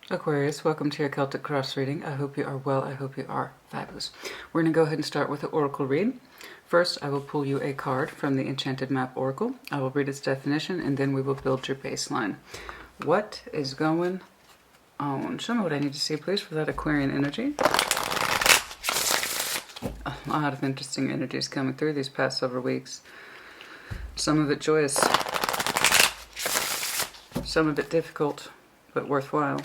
Aquarius, welcome to your Celtic cross reading. I hope you are well. I hope you are fabulous. We're going to go ahead and start with the oracle read. First, I will pull you a card from the Enchanted Map Oracle. I will read its definition, and then we will build your baseline. What is going on? Show me what I need to see, please, for that Aquarian energy. A lot of interesting energies coming through these past several weeks. Some of it joyous, some of it difficult, but worthwhile.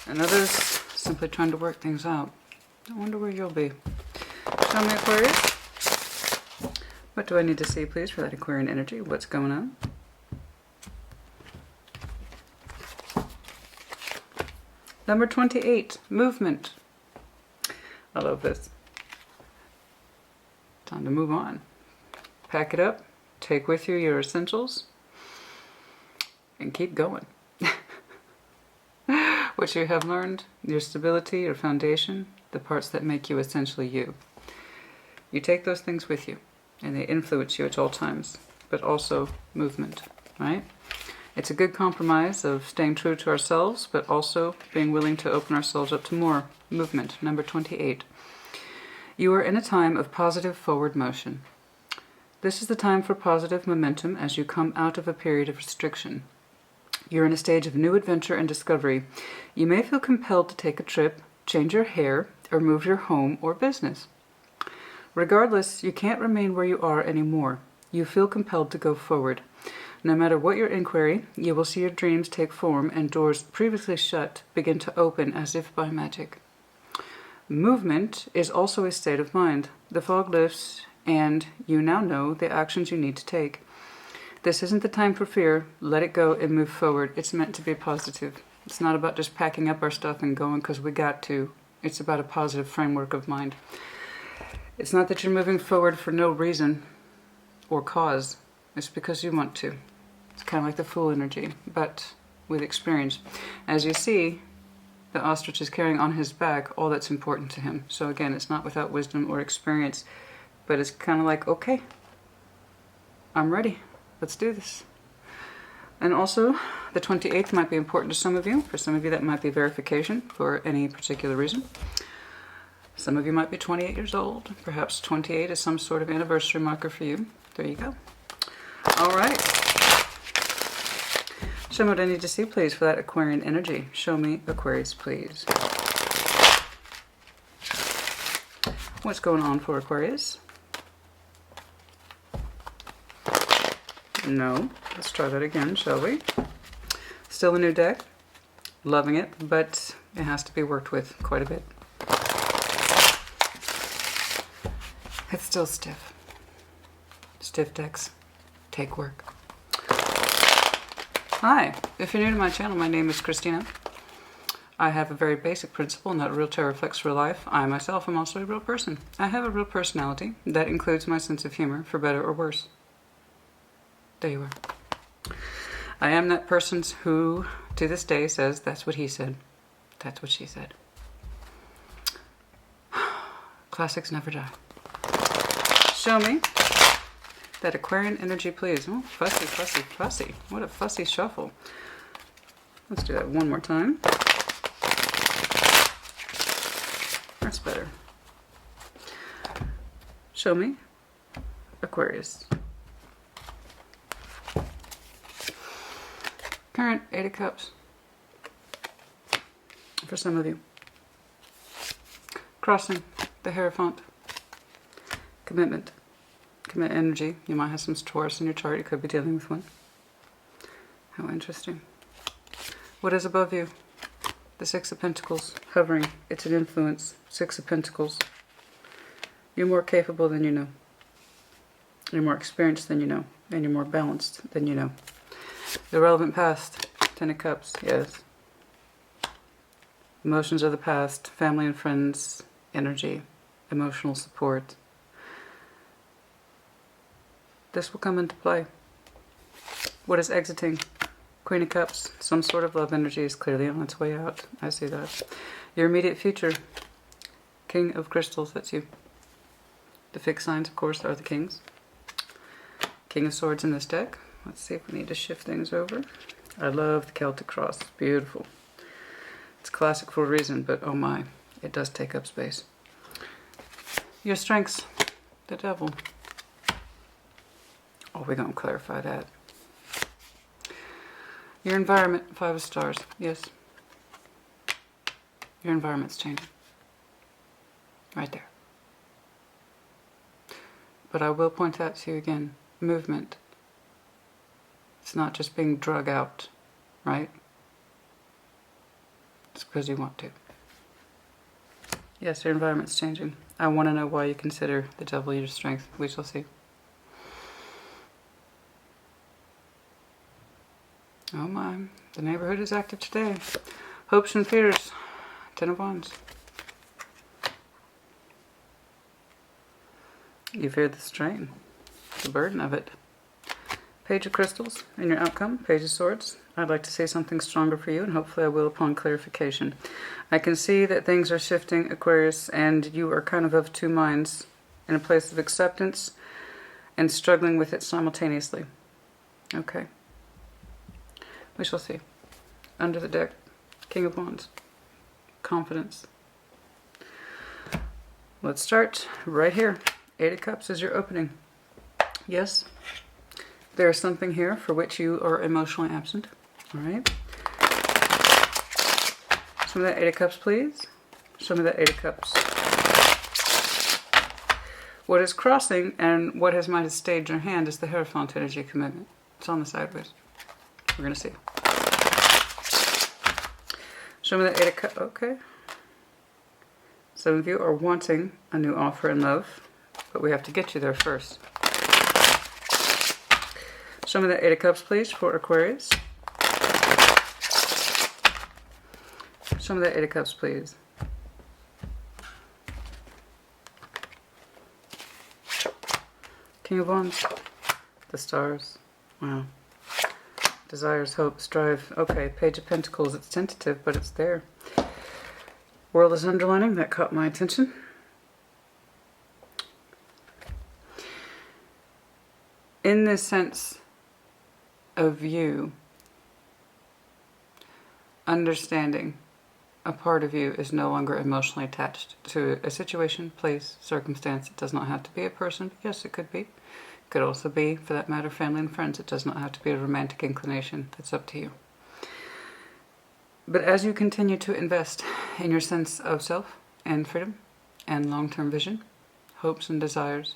And others simply trying to work things out. I wonder where you'll be. Show me, Aquarius. What do I need to see, please, for that Aquarian energy? What's going on? Number 28, movement. I love this. Time to move on. Pack it up, take with you your essentials, and keep going. What you have learned, your stability, your foundation, the parts that make you essentially you. You take those things with you, and they influence you at all times, but also movement, right? It's a good compromise of staying true to ourselves, but also being willing to open ourselves up to more movement. Number 28. You are in a time of positive forward motion. This is the time for positive momentum as you come out of a period of restriction. You're in a stage of new adventure and discovery. You may feel compelled to take a trip, change your hair, or move your home or business. Regardless, you can't remain where you are anymore. You feel compelled to go forward. No matter what your inquiry, you will see your dreams take form and doors previously shut begin to open as if by magic. Movement is also a state of mind. The fog lifts, and you now know the actions you need to take. This isn't the time for fear. Let it go and move forward. It's meant to be positive. It's not about just packing up our stuff and going because we got to. It's about a positive framework of mind. It's not that you're moving forward for no reason or cause. It's because you want to. It's kind of like the Fool energy, but with experience. As you see, the ostrich is carrying on his back all that's important to him. So again, it's not without wisdom or experience, but it's kind of like, okay, I'm ready. Let's do this. And also, the 28th might be important to some of you. For some of you, that might be verification for any particular reason. Some of you might be 28 years old. Perhaps 28 is some sort of anniversary marker for you. There you go. All right. Show me what I need to see, please, for that Aquarian energy. Show me, Aquarius, please. What's going on for Aquarius? No. Let's try that again, shall we? Still a new deck. Loving it, but it has to be worked with quite a bit. It's still stiff. Stiff decks take work. Hi, if you're new to my channel, my name is Christina. I have a very basic principle, and that real tarot reflects real life. I myself am also a real person. I have a real personality that includes my sense of humor, for better or worse. There you are. I am that person who, to this day, says, that's what he said. That's what she said. Classics never die. Show me that Aquarian energy, please. Oh, fussy, fussy, fussy. What a fussy shuffle. Let's do that one more time. That's better. Show me Aquarius. Current 8 of Cups. For some of you. Crossing the Hierophant. Commitment. Commit energy. You might have some Taurus in your chart. You could be dealing with one. How interesting. What is above you? The Six of Pentacles. Hovering. It's an influence. Six of Pentacles. You're more capable than you know. You're more experienced than you know. And you're more balanced than you know. The relevant past. 10 of Cups. Yes. Emotions of the past. Family and friends. Energy. Emotional support. This will come into play. What is exiting? Queen of Cups. Some sort of love energy is clearly on its way out. I see that. Your immediate future. King of Crystals. That's you. The fixed signs, of course, are the kings. King of Swords in this deck. Let's see if we need to shift things over. I love the Celtic cross. It's beautiful. It's classic for a reason, but oh my, it does take up space. Your strengths, the devil. Oh, we're going to clarify that. Your environment, 5 of stars. Yes. Your environment's changing. Right there. But I will point out to you again, movement. It's not just being drug out, right? It's because you want to. Yes, your environment's changing. I want to know why you consider the devil your strength. We shall see. Oh my, the neighborhood is active today. Hopes and fears, 10 of Wands. You fear the strain, the burden of it. Page of Crystals in your outcome, Page of Swords. I'd like to say something stronger for you, and hopefully I will upon clarification. I can see that things are shifting, Aquarius, and you are kind of two minds, in a place of acceptance and struggling with it simultaneously. Okay. We shall see. Under the deck, King of Wands. Confidence. Let's start right here. 8 of Cups is your opening. Yes, there's something here for which you are emotionally absent. All right. Show me that 8 of Cups, please. Show me that 8 of Cups. What is crossing and what has might have stayed in your hand is the Hierophant energy commitment. It's on the sideways. We're going to see. Show me that 8 of Cups. Okay. Some of you are wanting a new offer in love, but we have to get you there first. Show me that 8 of Cups, please, for Aquarius. Show me that 8 of Cups, please. King of Wands. The stars. Wow. Desires, hope, strive. Okay, Page of Pentacles. It's tentative, but it's there. World is underlining. That caught my attention. In this sense of you understanding a part of you is no longer emotionally attached to a situation, place, circumstance. It does not have to be a person. Yes, it could be. It could also be, for that matter, family and friends. It does not have to be a romantic inclination. That's up to you. But as you continue to invest in your sense of self and freedom and long-term vision, hopes and desires,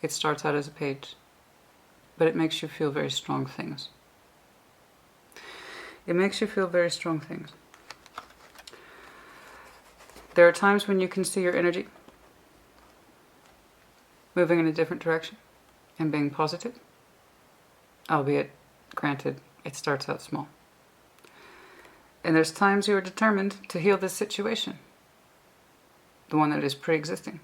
it starts out as a page. But it makes you feel very strong things. It makes you feel very strong things. There are times when you can see your energy moving in a different direction and being positive, albeit, granted, it starts out small. And there's times you are determined to heal this situation, the one that is pre-existing,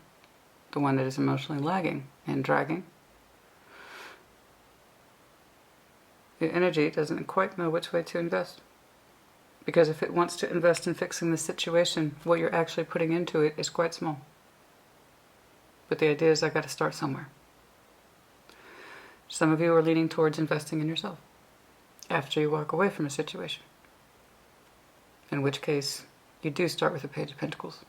the one that is emotionally lagging and dragging. Your energy doesn't quite know which way to invest. Because if it wants to invest in fixing the situation, what you're actually putting into it is quite small. But the idea is, I got to start somewhere. Some of you are leaning towards investing in yourself after you walk away from a situation. In which case, you do start with the Page of Pentacles.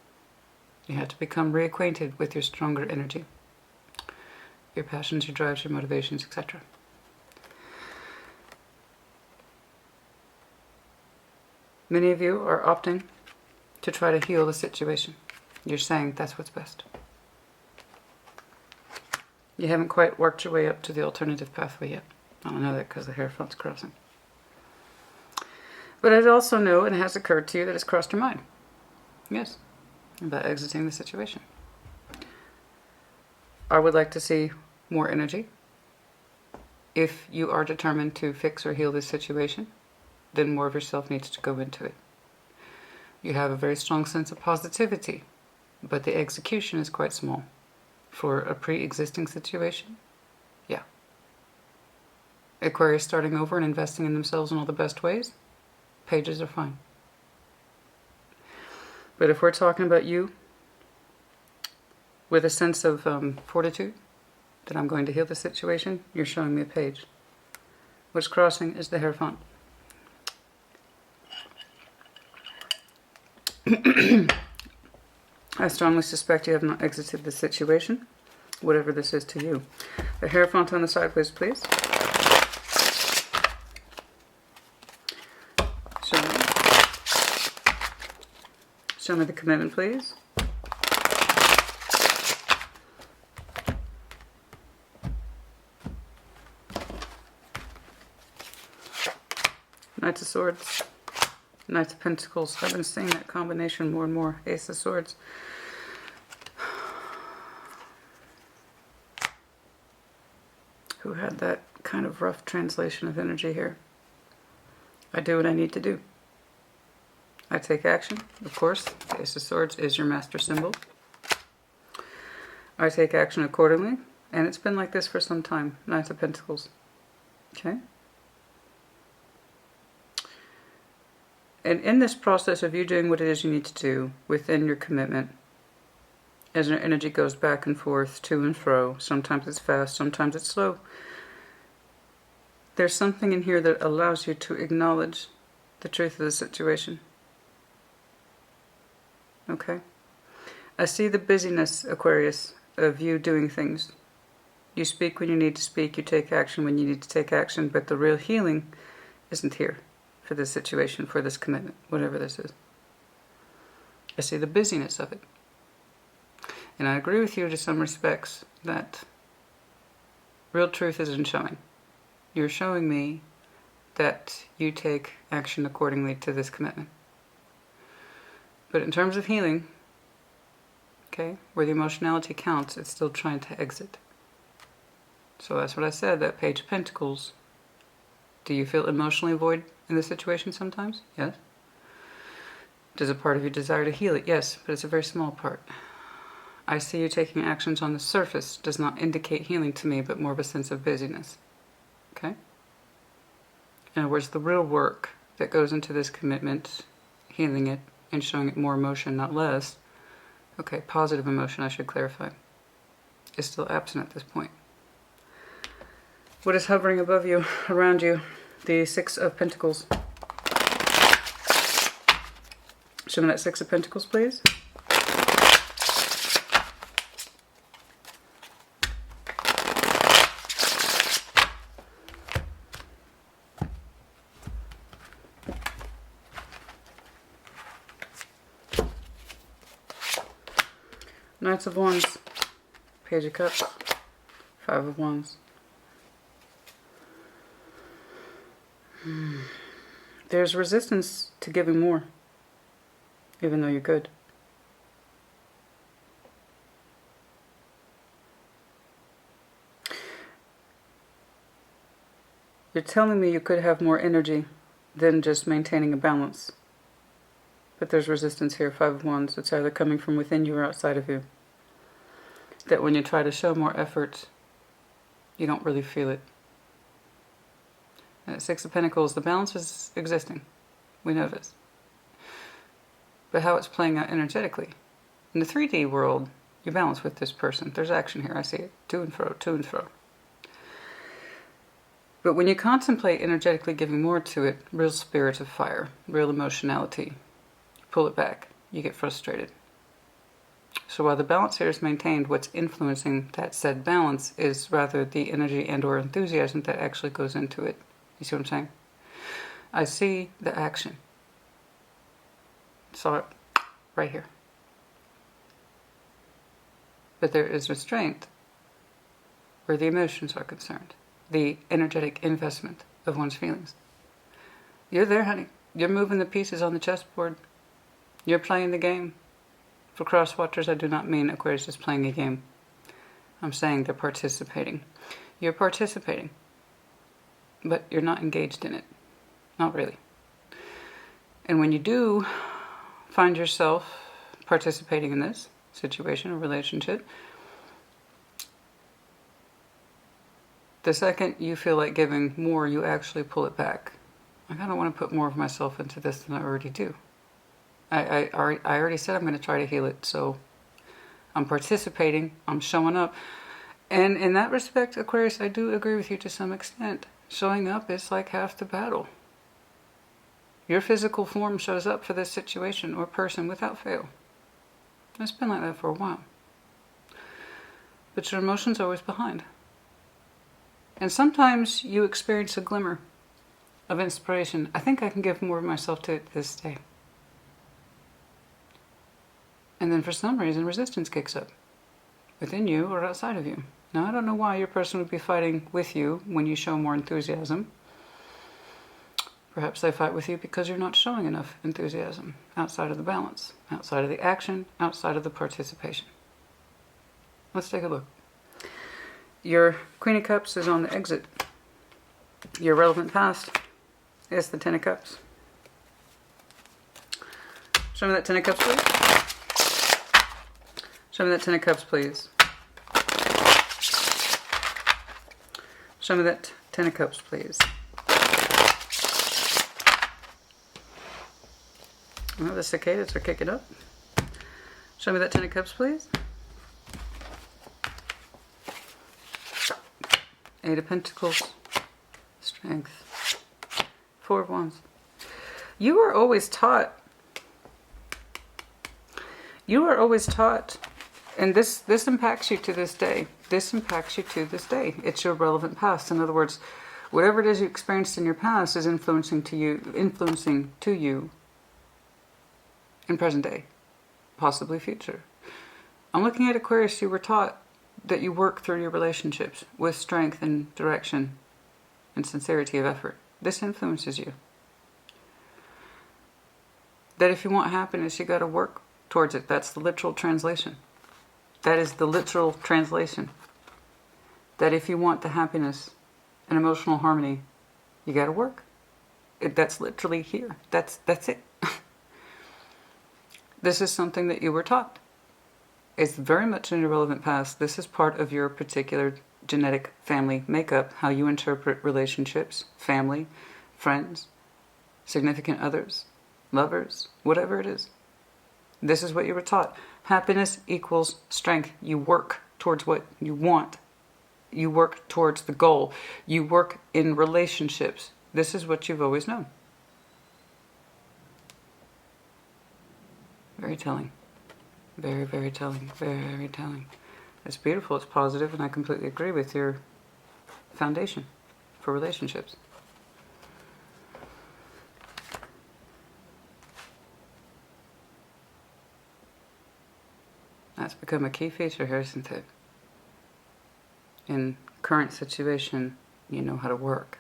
You have to become reacquainted with your stronger energy. Your passions, your drives, your motivations, etc. Many of you are opting to try to heal the situation. You're saying that's what's best. You haven't quite worked your way up to the alternative pathway yet. I don't know that because the Hierophant's crossing. But I also know it has occurred to you that it's crossed your mind. Yes, about exiting the situation. I would like to see more energy. If you are determined to fix or heal this situation, then more of yourself needs to go into it. You have a very strong sense of positivity, but the execution is quite small. For a pre-existing situation, yeah. Aquarius starting over and investing in themselves in all the best ways, pages are fine. But if we're talking about you with a sense of fortitude, that I'm going to heal the situation, you're showing me a page. What's crossing is the Hierophant. I strongly suspect you have not exited the situation, whatever this is to you. The Hierophant on the sideways, please. Show me the commitment, please. Knight of Swords. Knight of Pentacles. I've been seeing that combination more and more. Ace of Swords. Who had that kind of rough translation of energy here? I do what I need to do. I take action. Of course, the Ace of Swords is your master symbol. I take action accordingly. And it's been like this for some time. Knight of Pentacles. Okay? And in this process of you doing what it is you need to do within your commitment, as your energy goes back and forth, to and fro, sometimes it's fast, sometimes it's slow, there's something in here that allows you to acknowledge the truth of the situation. Okay? I see the busyness, Aquarius, of you doing things. You speak when you need to speak, you take action when you need to take action, but the real healing isn't here for this situation, for this commitment, whatever this is. I see the busyness of it. And I agree with you to some respects that real truth isn't showing. You're showing me that you take action accordingly to this commitment. But in terms of healing, okay, where the emotionality counts, it's still trying to exit. So that's what I said, that Page of Pentacles. Do you feel emotionally void in this situation sometimes? Yes. Does a part of you desire to heal it? Yes, but it's a very small part. I see you taking actions on the surface. Does not indicate healing to me, but more of a sense of busyness. Okay? In other words, the real work that goes into this commitment, healing it, and showing it more emotion, not less, okay, positive emotion, I should clarify, is still absent at this point. What is hovering above you, around you? The Six of Pentacles. Show me that Six of Pentacles, please. Knights of Wands, Page of Cups, Five of Wands. There's resistance to giving more, even though you're good. You're telling me you could have more energy than just maintaining a balance. But there's resistance here, Five of Wands. It's either coming from within you or outside of you. That when you try to show more effort, you don't really feel it. And at Six of Pentacles, the balance is existing. We know this. But how it's playing out energetically. In the 3D world, you balance with this person. There's action here. I see it. To and fro, to and fro. But when you contemplate energetically giving more to it, real spirit of fire, real emotionality, pull it back. You get frustrated. So while the balance here is maintained, what's influencing that said balance is rather the energy and or enthusiasm that actually goes into it. You see what I'm saying? I see the action. Saw it right here. But there is restraint where the emotions are concerned. The energetic investment of one's feelings. You're there, honey. You're moving the pieces on the chessboard. You're playing the game. For cross-watchers, I do not mean Aquarius is playing a game. I'm saying they're participating. You're participating. But you're not engaged in it. Not really. And when you do find yourself participating in this situation or relationship, the second you feel like giving more, you actually pull it back. I kind of want to put more of myself into this than I already do. I already said I'm going to try to heal it, so I'm participating, I'm showing up. And in that respect, Aquarius, I do agree with you to some extent. Showing up is like half the battle. Your physical form shows up for this situation or person without fail. It's been like that for a while. But your emotions are always behind. And sometimes you experience a glimmer of inspiration. I think I can give more of myself to it this day. And then for some reason, resistance kicks up. Within you or outside of you. Now, I don't know why your person would be fighting with you when you show more enthusiasm. Perhaps they fight with you because you're not showing enough enthusiasm outside of the balance, outside of the action, outside of the participation. Let's take a look. Your Queen of Cups is on the exit. Your relevant past is the Ten of Cups. Show me that Ten of Cups, please. Show me that Ten of Cups, please. Show me that Ten of Cups, please. Oh, the cicadas are kicking up. Show me that Ten of Cups, please. Eight of Pentacles. Strength. Four of Wands. You are always taught. You are always taught. And this impacts you to this day. This impacts you to this day. It's your relevant past. In other words, whatever it is you experienced in your past is influencing to you in present day, possibly future. I'm looking at Aquarius. You were taught that you work through your relationships with strength and direction and sincerity of effort. This influences you. That if you want happiness, you got to work towards it. That's the literal translation. That is the literal translation. That if you want the happiness and emotional harmony, you got to work. That's literally here. That's it. This is something that you were taught. It's very much in your relevant past. This is part of your particular genetic family makeup, how you interpret relationships, family, friends, significant others, lovers, whatever it is. This is what you were taught. Happiness equals strength. You work towards what you want. You work towards the goal. You work in relationships. This is what you've always known. Very telling. Very, very telling. Very telling. It's beautiful. It's positive, and I completely agree with your foundation for relationships. That's become a key feature here, isn't it? In current situation, you know how to work.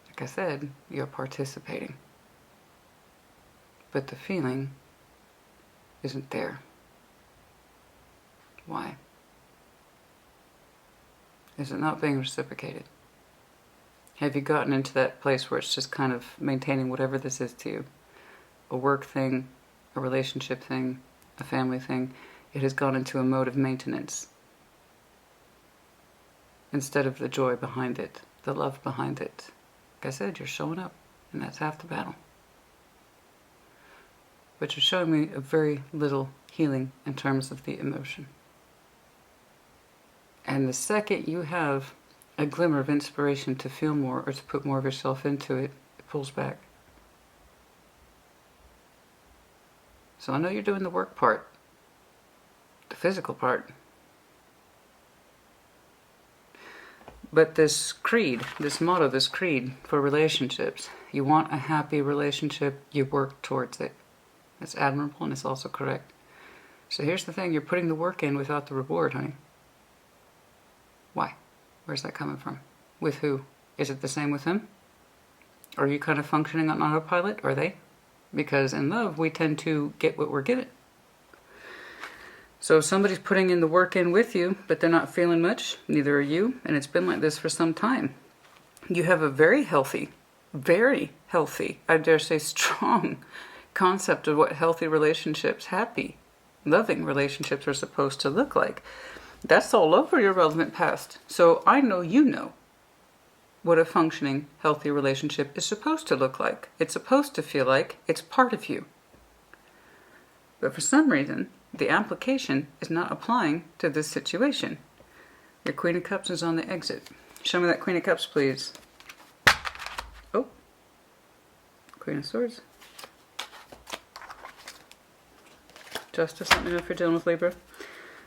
Like I said, you're participating. But the feeling isn't there. Why? Is it not being reciprocated? Have you gotten into that place where it's just kind of maintaining whatever this is to you? A work thing, a relationship thing, a family thing. It has gone into a mode of maintenance instead of the joy behind it, the love behind it. Like I said, you're showing up, and that's half the battle. But you're showing me a very little healing in terms of the emotion. And the second you have a glimmer of inspiration to feel more or to put more of yourself into it, it pulls back. So I know you're doing the work part, the physical part. But this creed, this motto, this creed for relationships, you want a happy relationship, you work towards it. That's admirable, and it's also correct. So here's the thing, you're putting the work in without the reward, honey. Why? Where's that coming from? With who? Is it the same with him? Are you kind of functioning on autopilot? Are they? Because in love, we tend to get what we're given. So if somebody's putting in the work in with you, but they're not feeling much, neither are you, and it's been like this for some time, you have a very healthy, I dare say strong concept of what healthy relationships, happy, loving relationships are supposed to look like. That's all over your relevant past. So I know you know what a functioning, healthy relationship is supposed to look like. It's supposed to feel like it's part of you. But for some reason, the application is not applying to this situation. Your Queen of Cups is on the exit. Show me that Queen of Cups, please. Oh. Queen of Swords. Justice, let me know if you're dealing with Libra.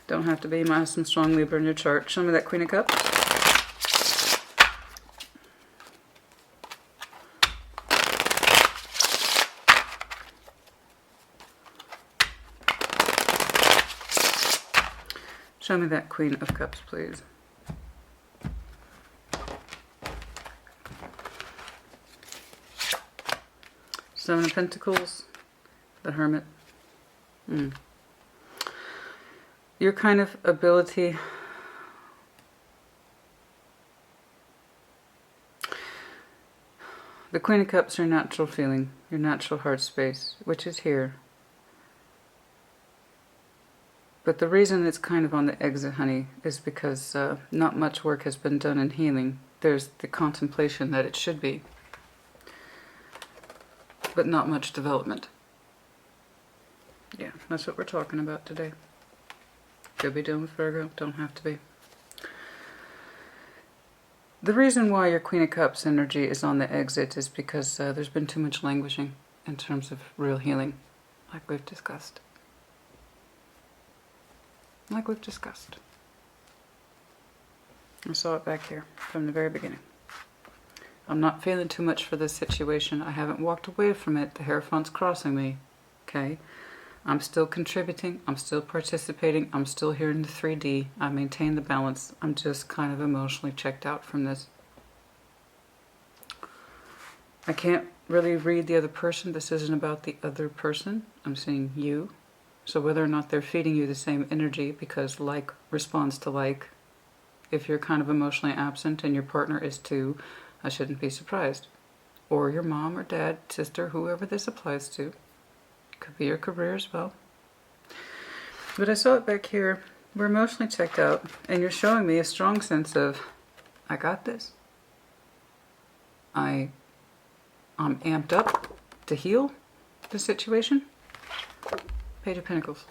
Don't have to be. You might have some strong Libra in your chart. Show me that Queen of Cups. Show me that Queen of Cups, please. Seven of Pentacles, the Hermit. Your kind of ability the Queen of Cups, your natural feeling, your natural heart space, which is here. But the reason it's kind of on the exit, honey, is because not much work has been done in healing. There's the contemplation that it should be, but not much development. Yeah, that's what we're talking about today. Could be dealing with Virgo, don't have to be. The reason why your Queen of Cups energy is on the exit is because there's been too much languishing in terms of real healing, like we've discussed. Like we've discussed. I saw it back here from the very beginning. I'm not feeling too much for this situation. I haven't walked away from it. The Hierophant's crossing me. Okay? I'm still contributing. I'm still participating. I'm still here in the 3D. I maintain the balance. I'm just kind of emotionally checked out from this. I can't really read the other person. This isn't about the other person. I'm seeing you. So whether or not they're feeding you the same energy, because like responds to like, if you're kind of emotionally absent and your partner is too, I shouldn't be surprised. Or your mom or dad, sister, whoever this applies to. Could be your career as well. But I saw it back here. We're emotionally checked out, and you're showing me a strong sense of, I got this. I'm amped up to heal the situation. Page of Pentacles.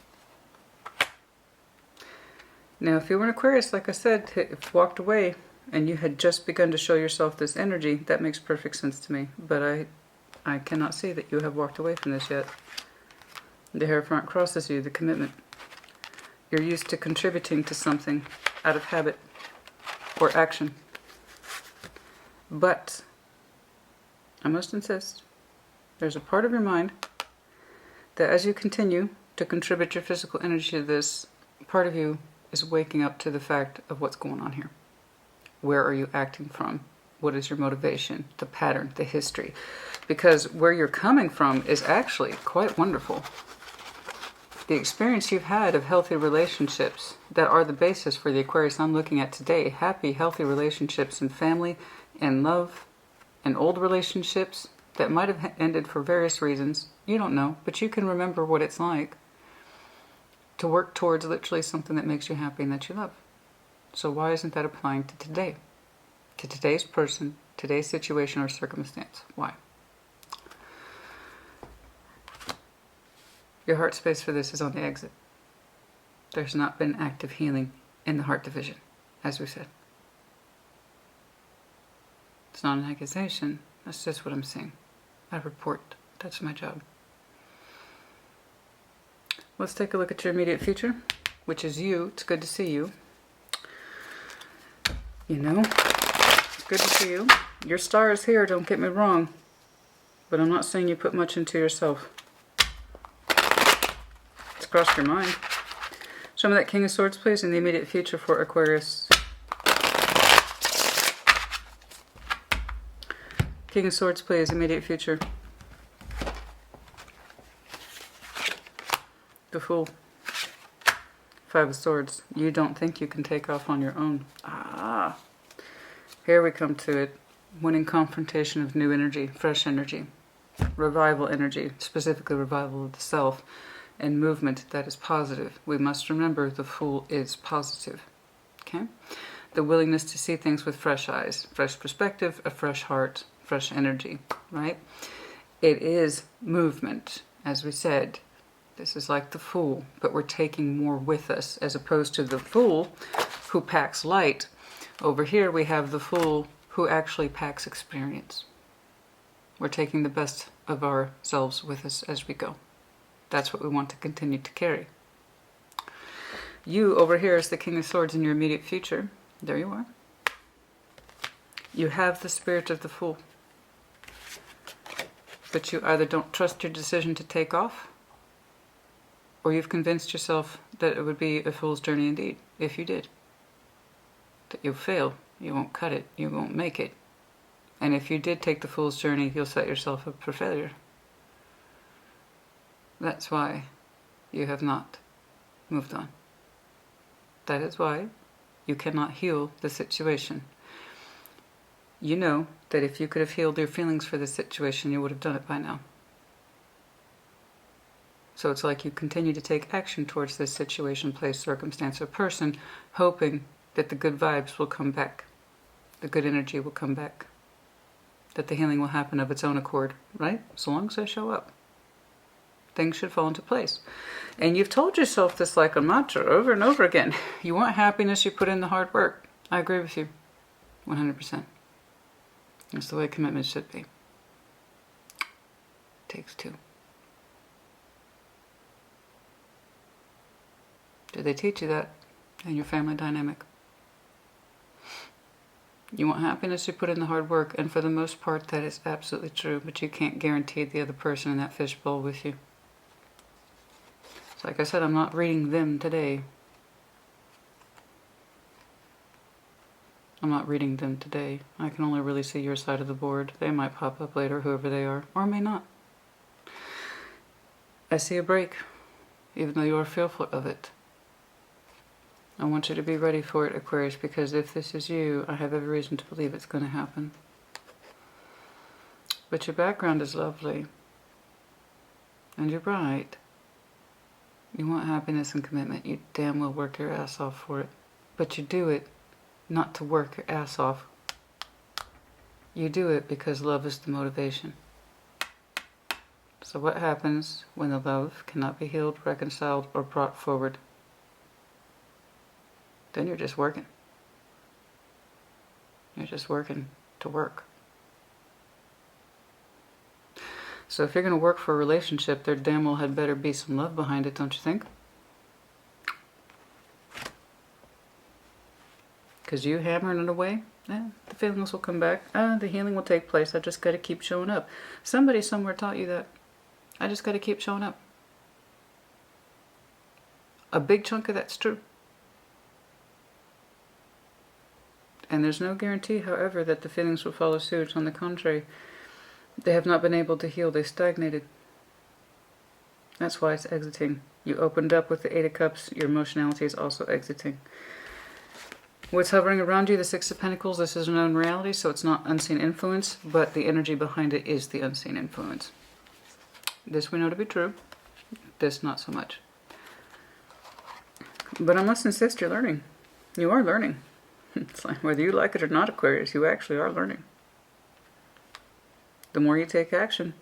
Now, if you were an Aquarius, like I said, if walked away and you had just begun to show yourself this energy, that makes perfect sense to me. But I cannot see that you have walked away from this yet. The Hierophant crosses you, the commitment. You're used to contributing to something out of habit or action. But I must insist, there's a part of your mind that as you continue to contribute your physical energy to this, part of you is waking up to the fact of what's going on here. Where are you acting from? What is your motivation? The pattern, the history. Because where you're coming from is actually quite wonderful. The experience you've had of healthy relationships that are the basis for the Aquarius I'm looking at today. Happy, healthy relationships in family and love and old relationships that might have ended for various reasons. You don't know, but you can remember what it's like to work towards literally something that makes you happy and that you love. So why isn't that applying to today? To today's person, today's situation or circumstance? Why? Your heart space for this is on the exit. There's not been active healing in the heart division, as we said. It's not an accusation. That's just what I'm seeing. I report. That's my job. Let's take a look at your immediate future, which is you. It's good to see you. You know, it's good to see you. Your star is here, don't get me wrong. But I'm not saying you put much into yourself. It's crossed your mind. Show me that King of Swords, please, in the immediate future for Aquarius. King of Swords, please, immediate future. The Fool. Five of Swords. You don't think you can take off on your own. Ah. Here we come to it. Winning confrontation of new energy, fresh energy, revival energy, specifically revival of the self, and movement that is positive. We must remember the Fool is positive. Okay? The willingness to see things with fresh eyes, fresh perspective, a fresh heart, fresh energy, right? It is movement, as we said. This is like the Fool, but we're taking more with us, as opposed to the Fool who packs light. Over here we have the Fool who actually packs experience. We're taking the best of ourselves with us as we go. That's what we want to continue to carry. You over here is the King of Swords in your immediate future. There you are. You have the spirit of the Fool. But you either don't trust your decision to take off, or you've convinced yourself that it would be a fool's journey indeed, if you did. That you'll fail, you won't cut it, you won't make it. And if you did take the fool's journey, you'll set yourself up for failure. That's why you have not moved on. That is why you cannot heal the situation. You know that if you could have healed your feelings for this situation, you would have done it by now. So it's like you continue to take action towards this situation, place, circumstance, or person, hoping that the good vibes will come back, the good energy will come back, that the healing will happen of its own accord, right? So long as I show up, things should fall into place. And you've told yourself this like a mantra over and over again. You want happiness, you put in the hard work. I agree with you, 100%. That's the way commitment should be. Takes two. Did they teach you that in your family dynamic? You want happiness, you put in the hard work, and for the most part that is absolutely true, but you can't guarantee the other person in that fishbowl with you. So like I said, I'm not reading them today. I'm not reading them today. I can only really see your side of the board. They might pop up later, whoever they are, or may not. I see a break, even though you are fearful of it. I want you to be ready for it, Aquarius, because if this is you, I have every reason to believe it's going to happen. But your background is lovely. And you're bright. You want happiness and commitment. You damn well work your ass off for it. But you do it not to work your ass off. You do it because love is the motivation. So what happens when the love cannot be healed, reconciled, or brought forward? Then you're just working. You're just working to work. So if you're going to work for a relationship, there damn well had better be some love behind it, don't you think? Because you hammering it away, the feelings will come back. The healing will take place. I just got to keep showing up. Somebody somewhere taught you that. I just got to keep showing up. A big chunk of that's true. And there's no guarantee, however, that the feelings will follow suit. On the contrary, they have not been able to heal. They stagnated. That's why it's exiting. You opened up with the Eight of Cups. Your emotionality is also exiting. What's hovering around you, the Six of Pentacles, this is a known reality, so it's not unseen influence, but the energy behind it is the unseen influence. This we know to be true. This not so much. But I must insist you're learning. You are learning. It's like whether you like it or not, Aquarius, you actually are learning. The more you take action,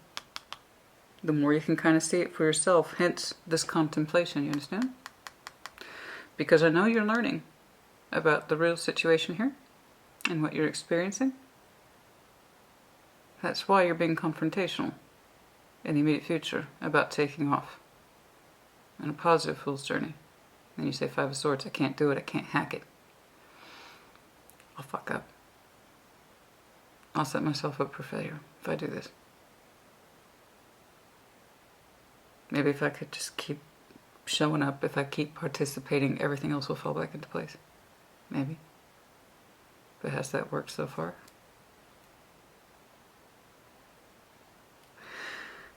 the more you can kind of see it for yourself. Hence this contemplation, you understand? Because I know you're learning about the real situation here and what you're experiencing. That's why you're being confrontational in the immediate future about taking off on a positive fool's journey. Then you say, Five of Swords, I can't do it, I can't hack it. I'll fuck up. I'll set myself up for failure if I do this. Maybe if I could just keep showing up, if I keep participating, everything else will fall back into place. Maybe. But has that worked so far?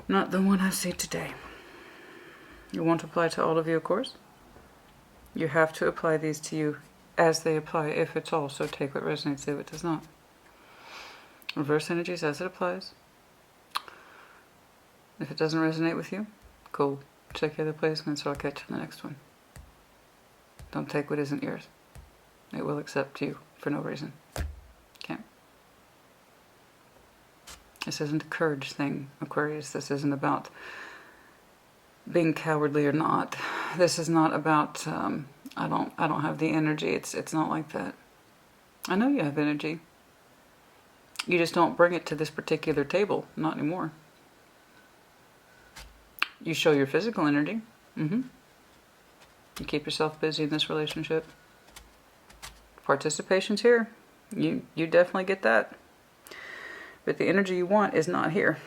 Not the one I see today. It won't apply to all of you, of course. You have to apply these to you as they apply, if it's all. So take what resonates, leave what does not. Reverse energies as it applies. If it doesn't resonate with you, cool. Check your other placements, or I'll catch you in the next one. Don't take what isn't yours. It will accept you for no reason. Okay? This isn't a courage thing, Aquarius. This isn't about being cowardly or not. This is not about I don't have the energy. It's not like that. I know you have energy. You just don't bring it to this particular table. Not anymore. You show your physical energy. You keep yourself busy in this relationship. Participation's here. You definitely get that. But the energy you want is not here.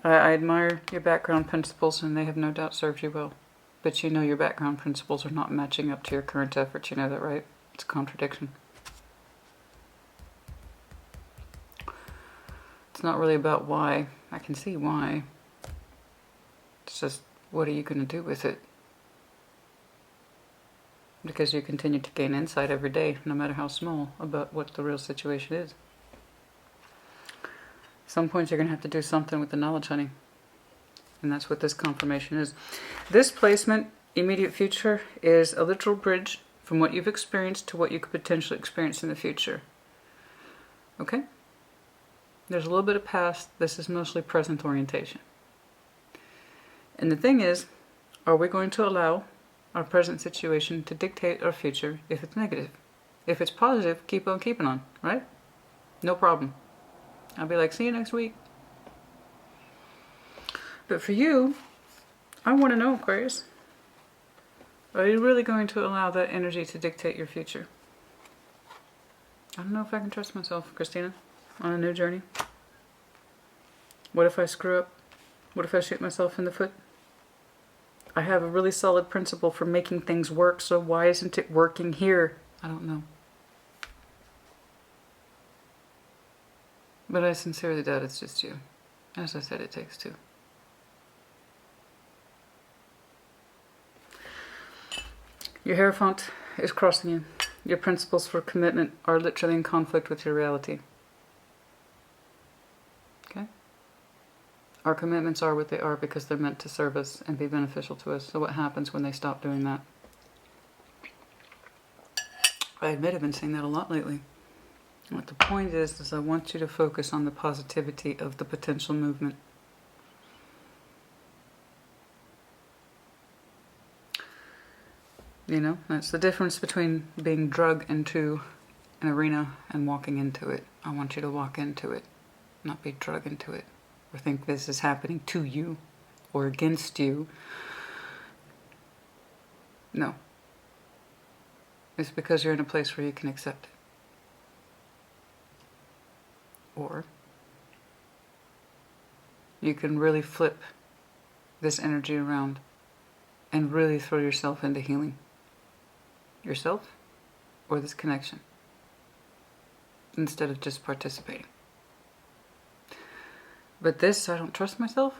I admire your background principles, and they have no doubt served you well. But you know your background principles are not matching up to your current efforts. You know that, right? It's a contradiction. It's not really about why. I can see why. It's just, what are you going to do with it? Because you continue to gain insight every day, no matter how small, about what the real situation is. At some point you're going to have to do something with the knowledge, honey. And that's what this confirmation is. This placement, immediate future, is a literal bridge from what you've experienced to what you could potentially experience in the future. Okay? There's a little bit of past. This is mostly present orientation. And the thing is, are we going to allow our present situation to dictate our future if it's negative? If it's positive, keep on keeping on, right? No problem. I'll be like, see you next week. But for you, I want to know, Aquarius, are you really going to allow that energy to dictate your future? I don't know if I can trust myself, Christina, on a new journey. What if I screw up? What if I shoot myself in the foot? I have a really solid principle for making things work, so why isn't it working here? I don't know. But I sincerely doubt it's just you. As I said, it takes two. Your Hierophant is crossing you. Your principles for commitment are literally in conflict with your reality. Okay? Our commitments are what they are because they're meant to serve us and be beneficial to us. So what happens when they stop doing that? I admit I've been saying that a lot lately. What the point is I want you to focus on the positivity of the potential movement. You know, that's the difference between being drug into an arena and walking into it. I want you to walk into it, not be drug into it, or think this is happening to you or against you. No. It's because you're in a place where you can accept it. Or you can really flip this energy around and really throw yourself into healing. Yourself or this connection, instead of just participating. But this, I don't trust myself,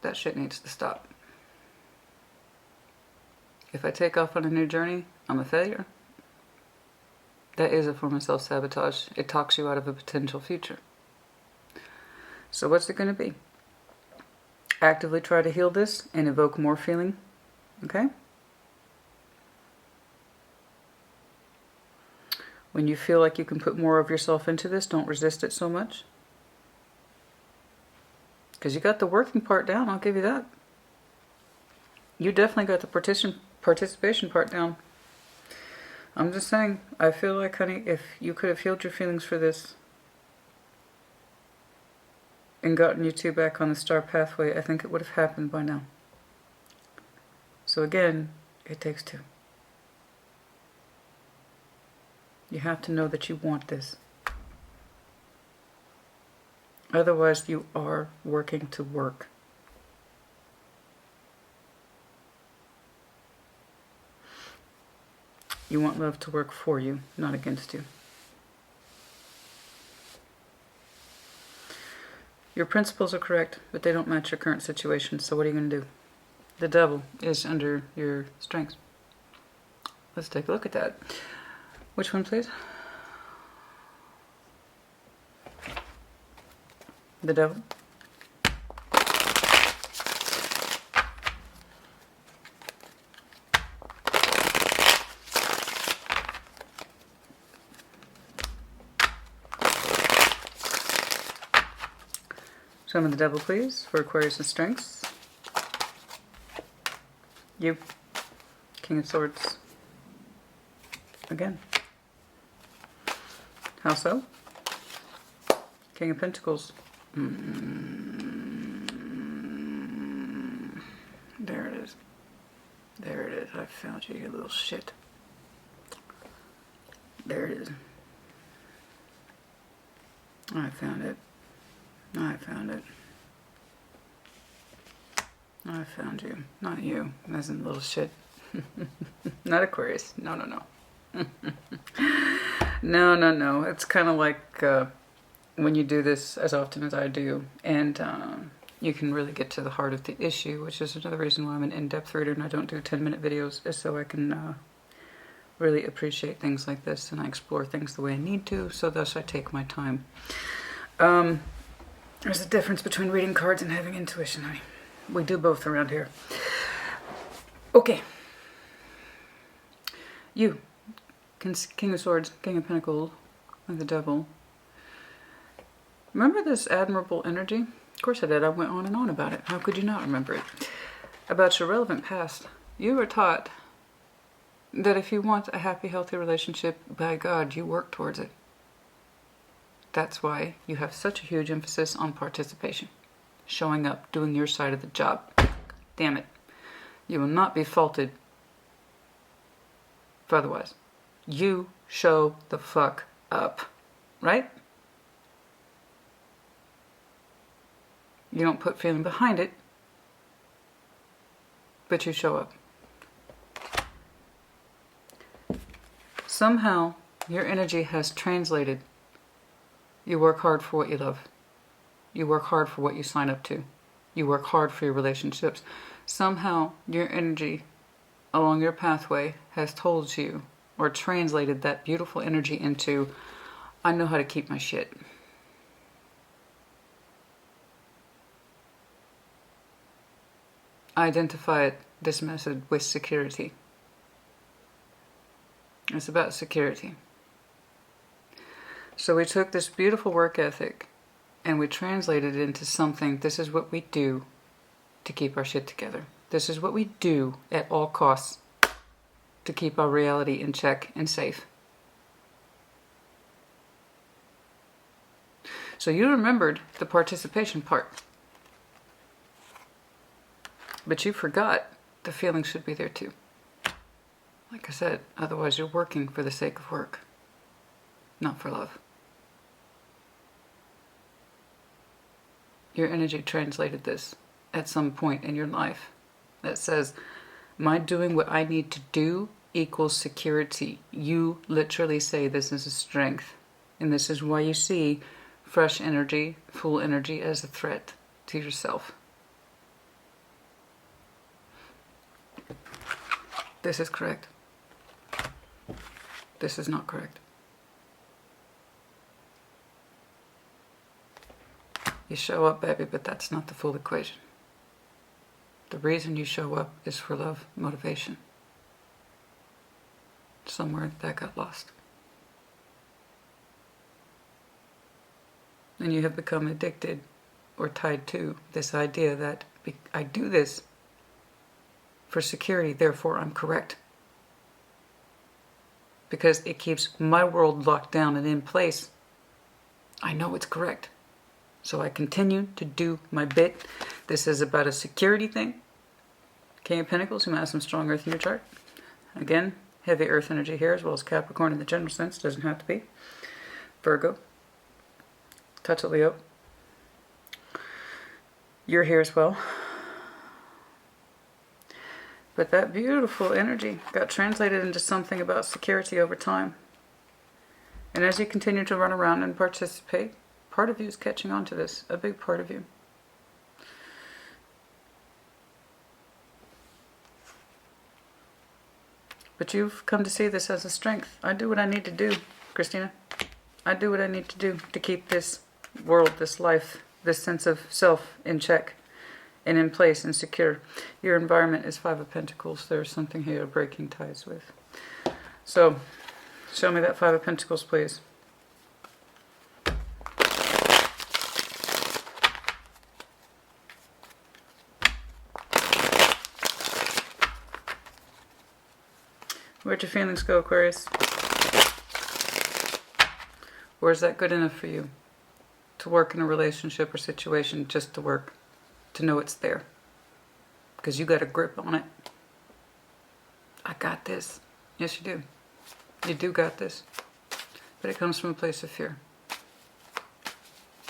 that shit needs to stop. If I take off on a new journey, I'm a failure. That is a form of self-sabotage. It talks you out of a potential future. So what's it going to be? Actively try to heal this and evoke more feeling. Okay? When you feel like you can put more of yourself into this, don't resist it so much. Because you got the working part down, I'll give you that. You definitely got the participation part down. I'm just saying, I feel like, honey, if you could have healed your feelings for this and gotten you two back on the star pathway, I think it would have happened by now. So again, it takes two. You have to know that you want this. Otherwise, you are working to work. You want love to work for you, not against you. Your principles are correct, but they don't match your current situation, so what are you going to do? The devil is under your strengths. Let's take a look at that. Which one, please? The devil. Summon the devil, please, for Aquarius and strengths. You. King of Swords. Again. How so? King of Pentacles. There it is. I found you, you little shit. There it is. I found it. I found it. I found you. Not you. As in little shit. Not Aquarius. No, no, no. No, no, no. It's kind of like when you do this as often as I do, and you can really get to the heart of the issue, which is another reason why I'm an in-depth reader and I don't do 10-minute videos, is so I can really appreciate things like this, and I explore things the way I need to, so thus I take my time. There's a difference between reading cards and having intuition, honey. We do both around here. Okay. You. King of Swords, King of Pentacles, and the Devil. Remember this admirable energy? Of course I did. I went on and on about it. How could you not remember it? About your relevant past. You were taught that if you want a happy, healthy relationship, by God, you work towards it. That's why you have such a huge emphasis on participation. Showing up, doing your side of the job. Damn it. You will not be faulted for otherwise. You show the fuck up. Right? You don't put feeling behind it, but you show up. Somehow, your energy has translated. You work hard for what you love. You work hard for what you sign up to. You work hard for your relationships. Somehow, your energy along your pathway has told you, or translated that beautiful energy into, I know how to keep my shit. I identify this method with security. It's about security. So we took this beautiful work ethic and we translated it into something. This is what we do to keep our shit together. This is what we do at all costs to keep our reality in check and safe. So you remembered the participation part. But you forgot the feelings should be there too. Like I said, otherwise you're working for the sake of work, not for love. Your energy translated this at some point in your life that says, my doing what I need to do equals security. You literally say this is a strength. And this is why you see fresh energy, full energy as a threat to yourself. This is correct. This is not correct. You show up, baby, but that's not the full equation. The reason you show up is for love, motivation. Somewhere that got lost. And you have become addicted or tied to this idea that I do this for security, therefore I'm correct. Because it keeps my world locked down and in place. I know it's correct. So I continue to do my bit. This is about a security thing. King of Pentacles, you might have some strong earth in your chart. Again, heavy earth energy here, as well as Capricorn in the general sense. Doesn't have to be. Virgo. Touch of Leo. You're here as well. But that beautiful energy got translated into something about security over time. And as you continue to run around and participate, part of you is catching on to this, a big part of you. But you've come to see this as a strength. I do what I need to do, Christina. I do what I need to do to keep this world, this life, this sense of self in check and in place and secure. Your environment is Five of Pentacles. There's something here you're breaking ties with. So, show me that Five of Pentacles, please. Where'd your feelings go, Aquarius? Or is that good enough for you? To work in a relationship or situation, just to work, to know it's there. Because you got a grip on it. I got this. Yes, you do. You do got this. But it comes from a place of fear.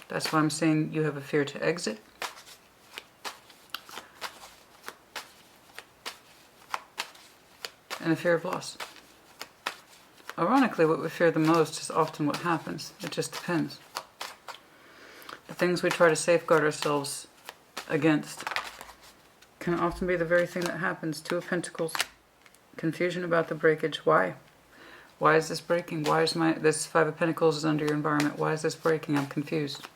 That's why I'm saying you have a fear to exit. And a fear of loss. Ironically, what we fear the most is often what happens. It just depends. The things we try to safeguard ourselves against can often be the very thing that happens. Two of Pentacles. Confusion about the breakage. Why? Why is this breaking? Why is this Five of Pentacles is under your environment? Why is this breaking? I'm confused.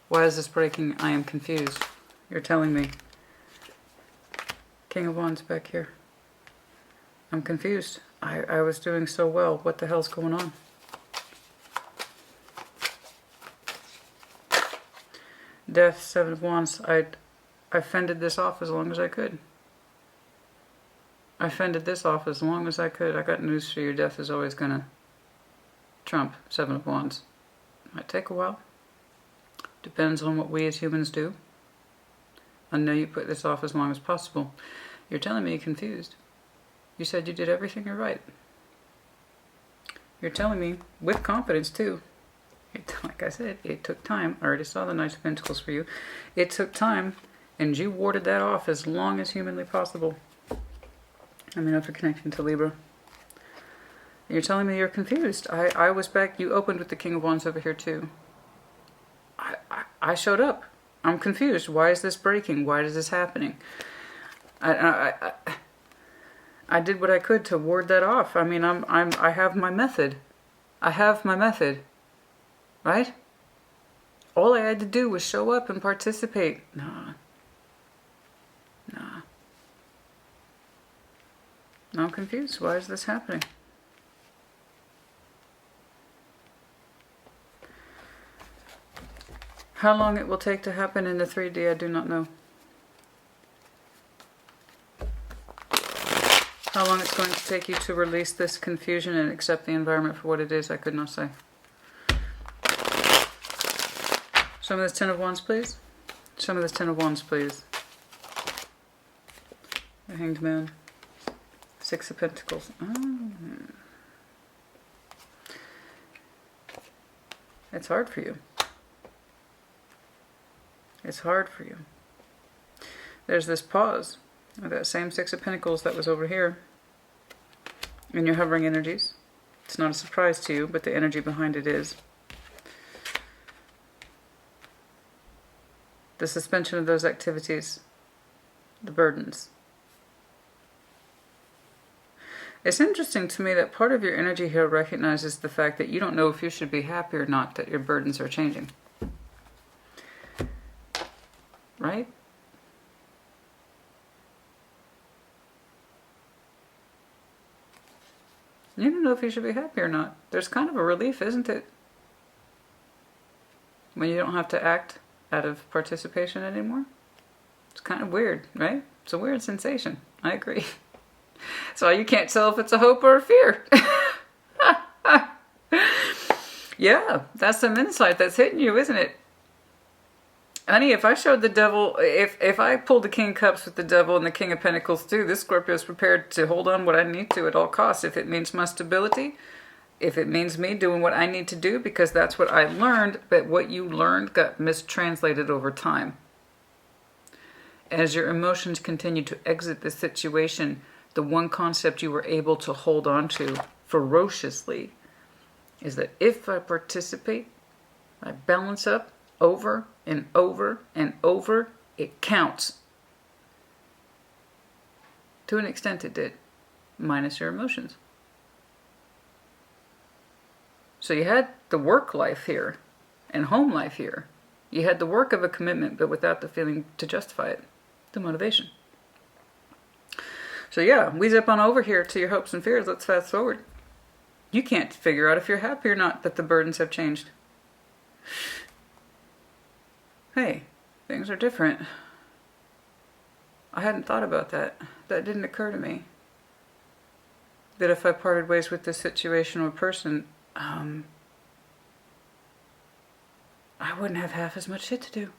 Why is this breaking? I am confused. You're telling me. King of Wands back here. I'm confused. I was doing so well. What the hell's going on? Death, Seven of Wands. I fended this off as long as I could. I fended this off as long as I could. I got news for you. Death is always going to trump Seven of Wands. Might take a while. Depends on what we as humans do. I know you put this off as long as possible. You're telling me you're confused. You said you did everything right. You're telling me, with confidence too, like I said, it took time. I already saw the Knight of Pentacles for you. It took time, and you warded that off as long as humanly possible. Let me know if you're connecting to Libra. You're telling me you're confused. I was back. You opened with the King of Wands over here too. I showed up. I'm confused. Why is this breaking? Why is this happening? I did what I could to ward that off. I mean, I have my method. I have my method. Right? All I had to do was show up and participate. Nah. I'm confused. Why is this happening? How long it will take to happen in the 3D, I do not know. How long it's going to take you to release this confusion and accept the environment for what it is, I could not say. Show me this Ten of Wands, please. Show me this Ten of Wands, please. The Hanged Man. Six of Pentacles. Oh. It's hard for you. It's hard for you. There's this pause of that same Six of Pentacles that was over here in your hovering energies. It's not a surprise to you, but the energy behind it is. The suspension of those activities, the burdens. It's interesting to me that part of your energy here recognizes the fact that you don't know if you should be happy or not that your burdens are changing. Right? You don't know if you should be happy or not. There's kind of a relief, isn't it? When you don't have to act out of participation anymore. It's kind of weird, right? It's a weird sensation. I agree. So you can't tell if it's a hope or a fear. Yeah, that's some insight that's hitting you, isn't it? Honey, if I showed the devil, if I pulled the King of Cups with the devil and the King of Pentacles too, this Scorpio is prepared to hold on what I need to at all costs. If it means my stability, if it means me doing what I need to do, because that's what I learned, but what you learned got mistranslated over time. As your emotions continue to exit the situation, the one concept you were able to hold on to ferociously is that if I participate, I balance up over and over and over, it counts. To an extent it did, minus your emotions. So you had the work life here and home life here. You had the work of a commitment, but without the feeling to justify it, the motivation. So yeah, we zip on over here to your hopes and fears. Let's fast forward. You can't figure out if you're happy or not that the burdens have changed. Hey, things are different. I hadn't thought about that. That didn't occur to me. That if I parted ways with this situation or person, I wouldn't have half as much shit to do.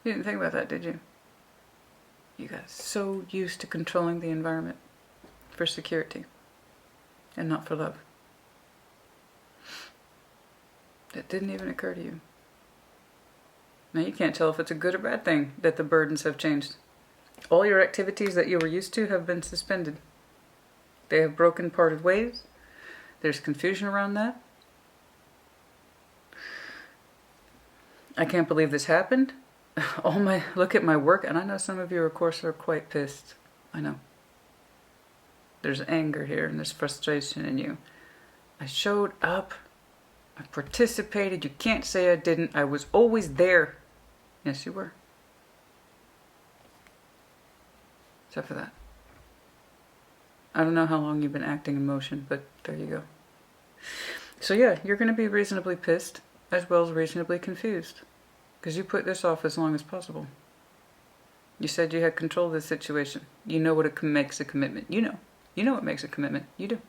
You didn't think about that, did you? You got so used to controlling the environment for security and not for love. That didn't even occur to you. Now you can't tell if it's a good or bad thing that the burdens have changed. All your activities that you were used to have been suspended. They have broken parted ways. There's confusion around that. I can't believe this happened. Look at my work, and I know some of you, of course, are quite pissed. I know. There's anger here, and there's frustration in you. I showed up. I participated. You can't say I didn't. I was always there. Yes, you were. Except for that. I don't know how long you've been acting emotion, but there you go. So yeah, you're going to be reasonably pissed, as well as reasonably confused. Because you put this off as long as possible. You said you had control of the situation. You know what makes a commitment. You know. You know what makes a commitment. You do.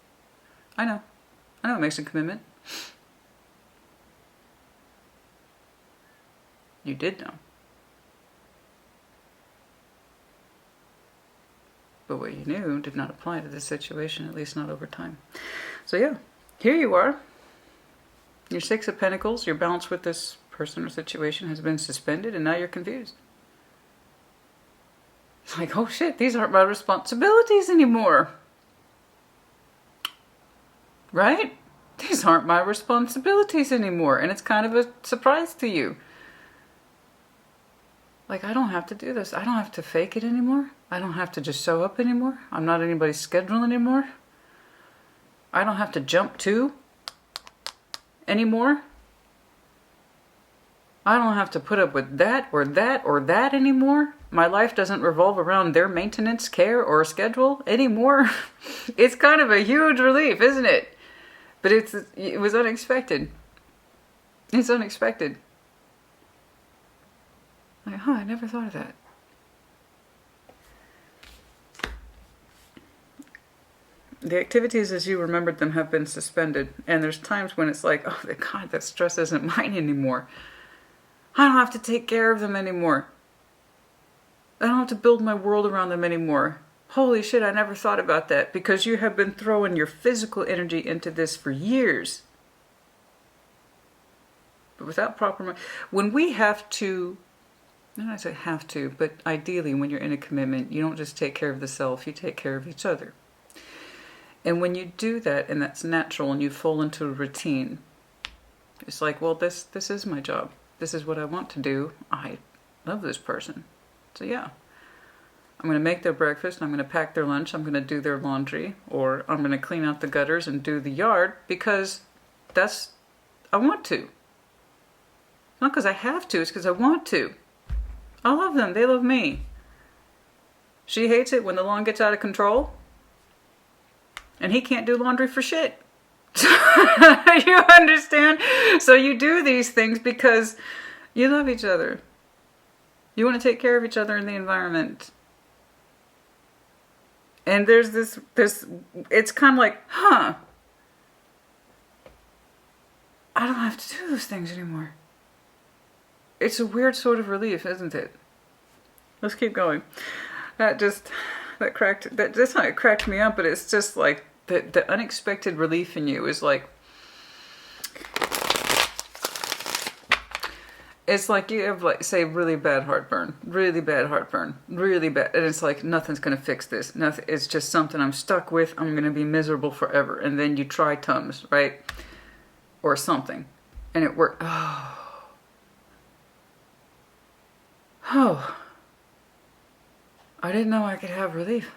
I know. I know what makes a commitment. You did know. But what you knew did not apply to this situation, at least not over time. So yeah, here you are. Your Six of Pentacles, your balance with this person or situation has been suspended, and now you're confused. It's like, oh shit, these aren't my responsibilities anymore. Right? These aren't my responsibilities anymore. And it's kind of a surprise to you. Like, I don't have to do this. I don't have to fake it anymore. I don't have to just show up anymore. I'm not anybody's schedule anymore. I don't have to jump to anymore. I don't have to put up with that or that or that anymore. My life doesn't revolve around their maintenance, care, or schedule anymore. It's kind of a huge relief, isn't it? But it was unexpected. It's unexpected. Like, I never thought of that. The activities as you remembered them have been suspended. And there's times when it's like, oh, God, that stress isn't mine anymore. I don't have to take care of them anymore. I don't have to build my world around them anymore. Holy shit, I never thought about that. Because you have been throwing your physical energy into this for years. But without proper... When we have to... I don't say have to, but ideally when you're in a commitment, you don't just take care of the self, you take care of each other. And when you do that, and that's natural, and you fall into a routine, it's like, well, this is my job. This is what I want to do. I love this person. So yeah, I'm going to make their breakfast, I'm going to pack their lunch, I'm going to do their laundry, or I'm going to clean out the gutters and do the yard, because I want to. Not because I have to, it's because I want to. I love them. They love me. She hates it when the lawn gets out of control. And he can't do laundry for shit. You understand? So you do these things because you love each other. You want to take care of each other in the environment. And there's this it's kind of like, I don't have to do those things anymore. It's a weird sort of relief, isn't it? Let's keep going. That's how it cracked me up, but it's just like the unexpected relief in you is like, it's like you have, like, say, really bad heartburn, really bad, and it's like, nothing's gonna fix this. Nothing. It's just something I'm stuck with. I'm gonna be miserable forever. And then you try Tums, right, or something, and it worked. Oh, I didn't know I could have relief.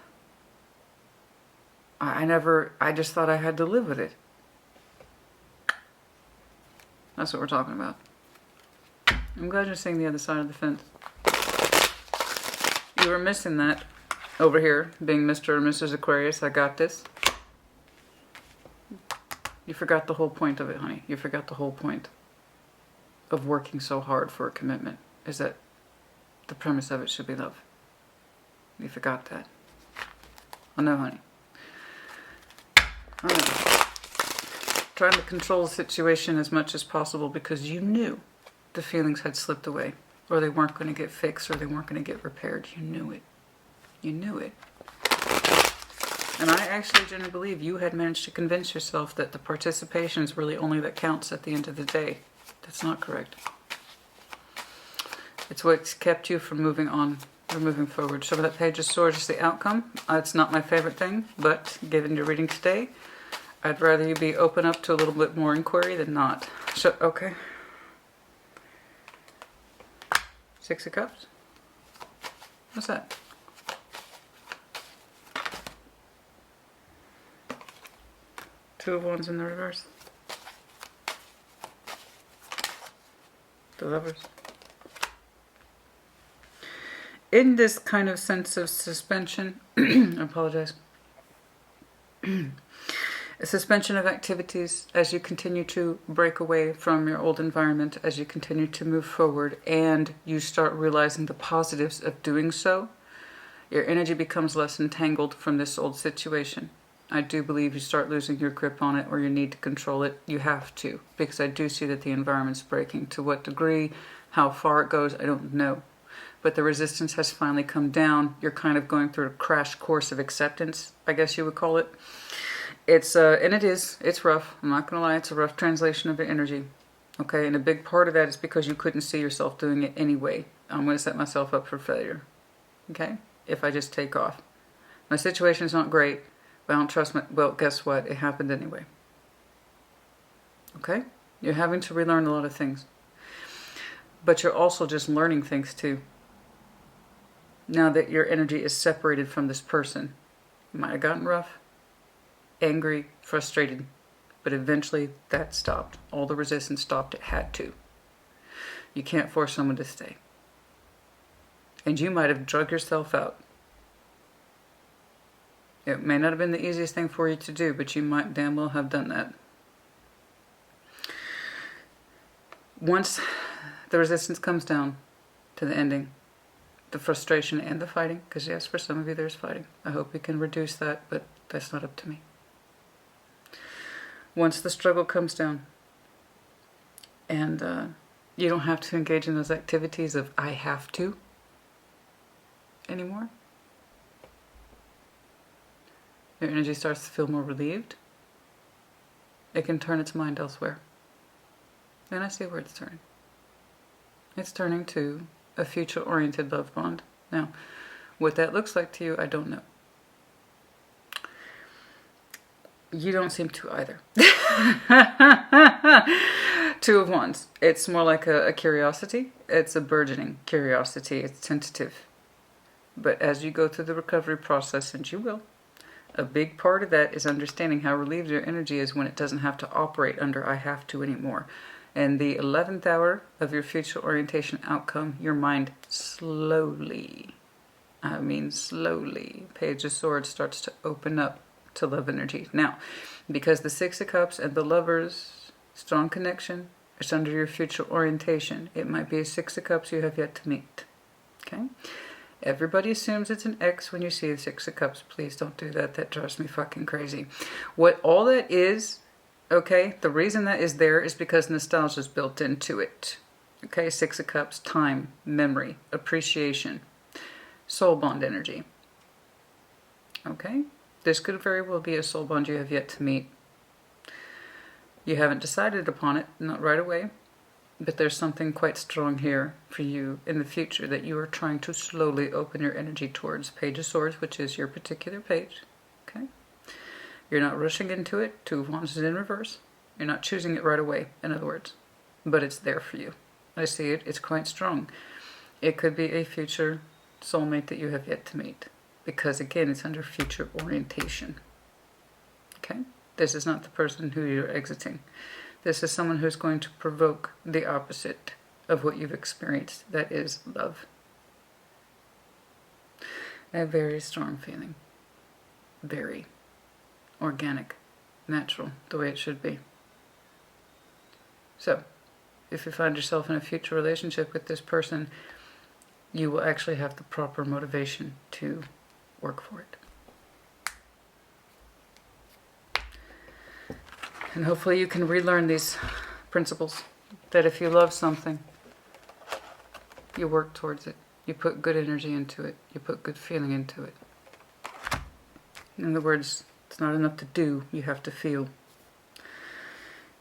I just thought I had to live with it. That's what we're talking about. I'm glad you're seeing the other side of the fence. You were missing that over here, being Mr. or Mrs. Aquarius. I got this. You forgot the whole point of it, honey. You forgot the whole point of working so hard for a commitment, is that the premise of it should be love. You forgot that. I know, honey. I know. Trying to control the situation as much as possible because you knew the feelings had slipped away, or they weren't going to get fixed, or they weren't going to get repaired. You knew it. You knew it. And I actually genuinely believe you had managed to convince yourself that the participation is really only that counts at the end of the day. That's not correct. It's what's kept you from moving on or moving forward. So that Page of Swords is the outcome. It's not my favorite thing, but given your reading today, I'd rather you be open up to a little bit more inquiry than not. So, okay. Six of Cups. What's that? Two of Wands in the reverse. The Lovers. In this kind of sense of suspension, I apologize. A suspension of activities as you continue to break away from your old environment, as you continue to move forward, and you start realizing the positives of doing so, your energy becomes less entangled from this old situation. I do believe you start losing your grip on it, or you need to control it. You have to, because I do see that the environment's breaking. To what degree, how far it goes, I don't know. But the resistance has finally come down. You're kind of going through a crash course of acceptance, I guess you would call it. It's rough. I'm not going to lie, it's a rough translation of your energy. Okay, and a big part of that is because you couldn't see yourself doing it anyway. I'm going to set myself up for failure. Okay, if I just take off. My situation is not great. I don't trust my... Well, guess what? It happened anyway. Okay? You're having to relearn a lot of things. But you're also just learning things too. Now that your energy is separated from this person. You might have gotten rough, angry, frustrated. But eventually that stopped. All the resistance stopped. It had to. You can't force someone to stay. And you might have drug yourself out. It may not have been the easiest thing for you to do, but you might damn well have done that. Once the resistance comes down to the ending, the frustration and the fighting, because yes, for some of you there's fighting. I hope we can reduce that, but that's not up to me. Once the struggle comes down, and you don't have to engage in those activities of I have to anymore. Your energy starts to feel more relieved. It can turn its mind elsewhere. And I see where it's turning. It's turning to a future-oriented love bond. Now, what that looks like to you, I don't know. You don't seem to either. Two of Wands. It's more like a curiosity. It's a burgeoning curiosity. It's tentative. But as you go through the recovery process, and you will, a big part of that is understanding how relieved your energy is when it doesn't have to operate under I have to anymore. And the 11th hour of your future orientation outcome, your mind slowly, I mean slowly, Page of Swords starts to open up to love energy. Now, because the Six of Cups and the Lovers, strong connection, is under your future orientation. It might be a Six of Cups you have yet to meet. Okay? Everybody assumes it's an X when you see the Six of Cups. Please don't do that. That drives me fucking crazy. What all that is, okay, the reason that is there is because nostalgia is built into it. Okay, Six of Cups, time, memory, appreciation, soul bond energy. Okay, this could very well be a soul bond you have yet to meet. You haven't decided upon it, not right away. But there's something quite strong here for you in the future that you are trying to slowly open your energy towards. Page of Swords, which is your particular page. Okay? You're not rushing into it. Two of Wands is in reverse. You're not choosing it right away, in other words. But it's there for you. I see it. It's quite strong. It could be a future soulmate that you have yet to meet. Because, again, it's under future orientation. Okay? This is not the person who you're exiting. This is someone who's going to provoke the opposite of what you've experienced. That is love. A very strong feeling. Very organic, natural, the way it should be. So, if you find yourself in a future relationship with this person, you will actually have the proper motivation to work for it. And hopefully you can relearn these principles. That if you love something, you work towards it. You put good energy into it. You put good feeling into it. In other words, it's not enough to do, you have to feel.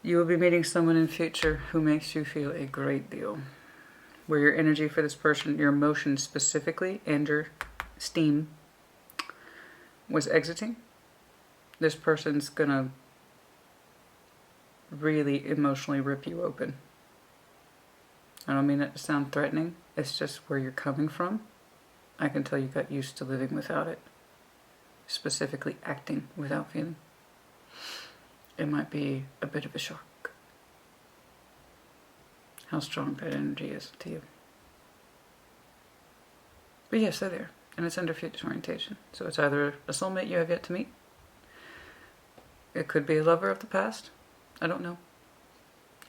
You will be meeting someone in future who makes you feel a great deal. Where your energy for this person, your emotions specifically, and your steam was exiting, this person's gonna really emotionally rip you open. I don't mean that to sound threatening. It's just where you're coming from. I can tell you got used to living without it. Specifically acting without feeling. It might be a bit of a shock. How strong that energy is to you. But yes, they're there. And it's under future orientation. So it's either a soulmate you have yet to meet. It could be a lover of the past. I don't know.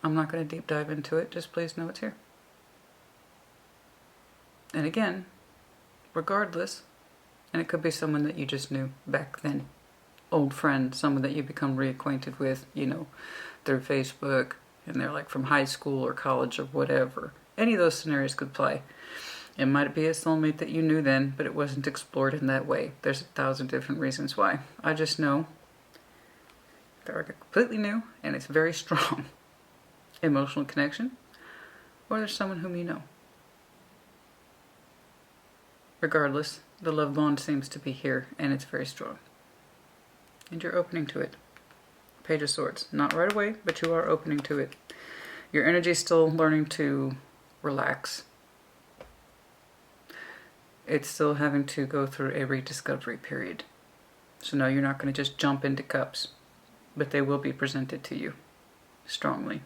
I'm not going to deep dive into it. Just please know it's here. And again, regardless, and it could be someone that you just knew back then. Old friend, someone that you become reacquainted with, you know, through Facebook, and they're like from high school or college or whatever. Any of those scenarios could play. It might be a soulmate that you knew then, but it wasn't explored in that way. There's 1,000 different reasons why. I just know they're completely new, and it's very strong. Emotional connection, or there's someone whom you know. Regardless, the love bond seems to be here, and it's very strong. And you're opening to it. Page of Swords. Not right away, but you are opening to it. Your energy is still learning to relax. It's still having to go through a rediscovery period. So no, you're not going to just jump into cups, but they will be presented to you strongly.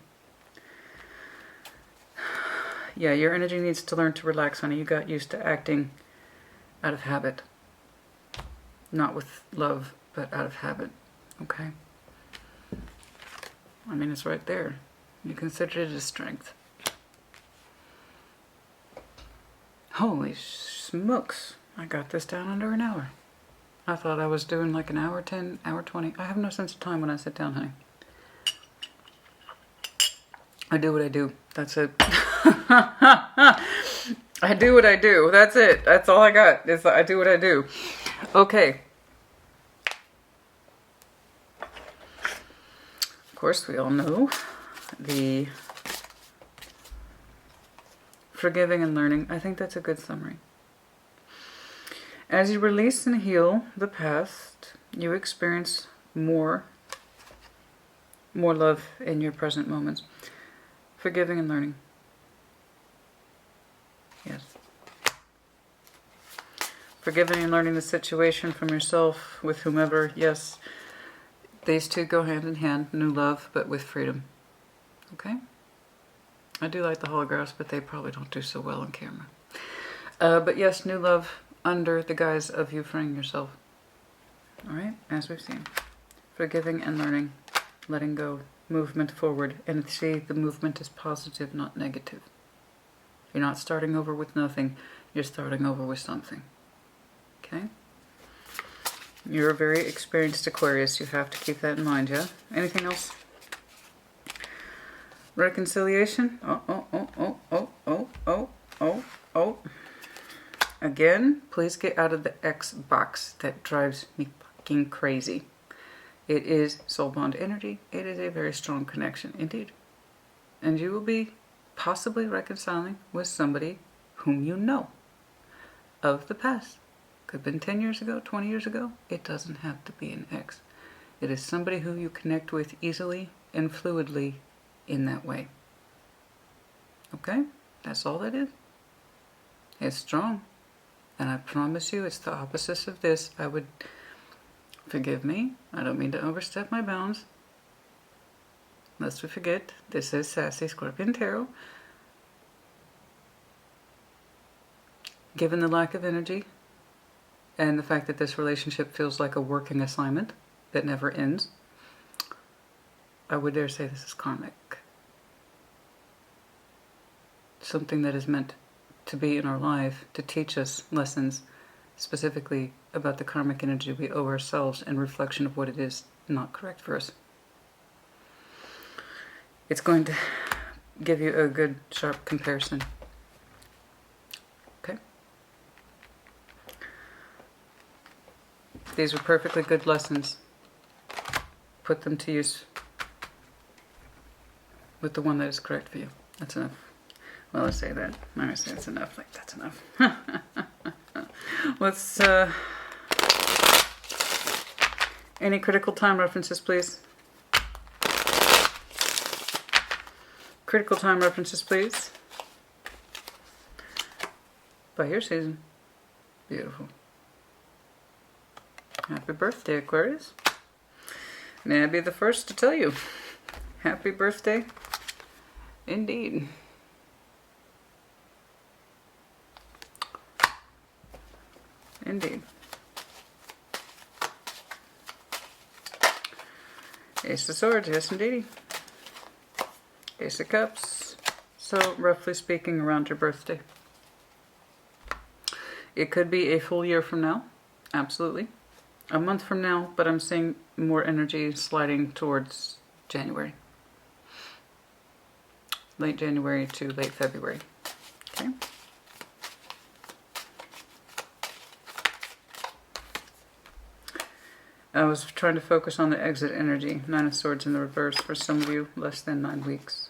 Yeah, your energy needs to learn to relax, honey. You got used to acting out of habit. Not with love, but out of habit. Okay? I mean, it's right there. You consider it a strength. Holy smokes. I got this down under an hour. I thought I was doing like an hour 10, hour 20. I have no sense of time when I sit down, honey. I do what I do. That's it. I do what I do. That's it. That's all I got. Is I do what I do. Okay. Of course, we all know the forgiving and learning. I think that's a good summary. As you release and heal the past, you experience more love in your present moments. Forgiving and learning. Yes. Forgiving and learning the situation from yourself, with whomever. Yes. These two go hand in hand. New love, but with freedom. Okay? I do like the holographs, but they probably don't do so well on camera. But yes, new love under the guise of you freeing yourself. Alright? As we've seen. Forgiving and learning. Letting go. Movement forward. And see, the movement is positive, not negative. You're not starting over with nothing. You're starting over with something. Okay? You're a very experienced Aquarius. You have to keep that in mind, yeah? Anything else? Reconciliation? Oh. Again, please get out of the X box. That drives me fucking crazy. It is soul bond energy. It is a very strong connection, indeed. And you will be possibly reconciling with somebody whom you know of the past. Could have been 10 years ago, 20 years ago. It doesn't have to be an ex. It is somebody who you connect with easily and fluidly in that way. Okay? That's all that is. It's strong. And I promise you, it's the opposite of this. I would... Forgive me. I don't mean to overstep my bounds. Lest we forget, this is Sassy Scorpion Tarot. Given the lack of energy and the fact that this relationship feels like a working assignment that never ends, I would dare say this is karmic. Something that is meant to be in our life to teach us lessons specifically about the karmic energy we owe ourselves and reflection of what it is not correct for us. It's going to give you a good, sharp comparison. Okay? These were perfectly good lessons. Put them to use with the one that is correct for you. That's enough. Well, let's say that. I'm going to say it's enough. Like, that's enough. Let's, any critical time references, please? Critical time references, please. By your season. Beautiful. Happy birthday, Aquarius. May I be the first to tell you. Happy birthday. Indeed. Indeed. Ace of Swords, yes indeedy. Ace of Cups. So, roughly speaking, around your birthday. It could be a full year from now. Absolutely. A month from now, but I'm seeing more energy sliding towards January. Late January to late February. Okay. I was trying to focus on the exit energy. 9 of Swords in the reverse. For some of you, less than 9 weeks.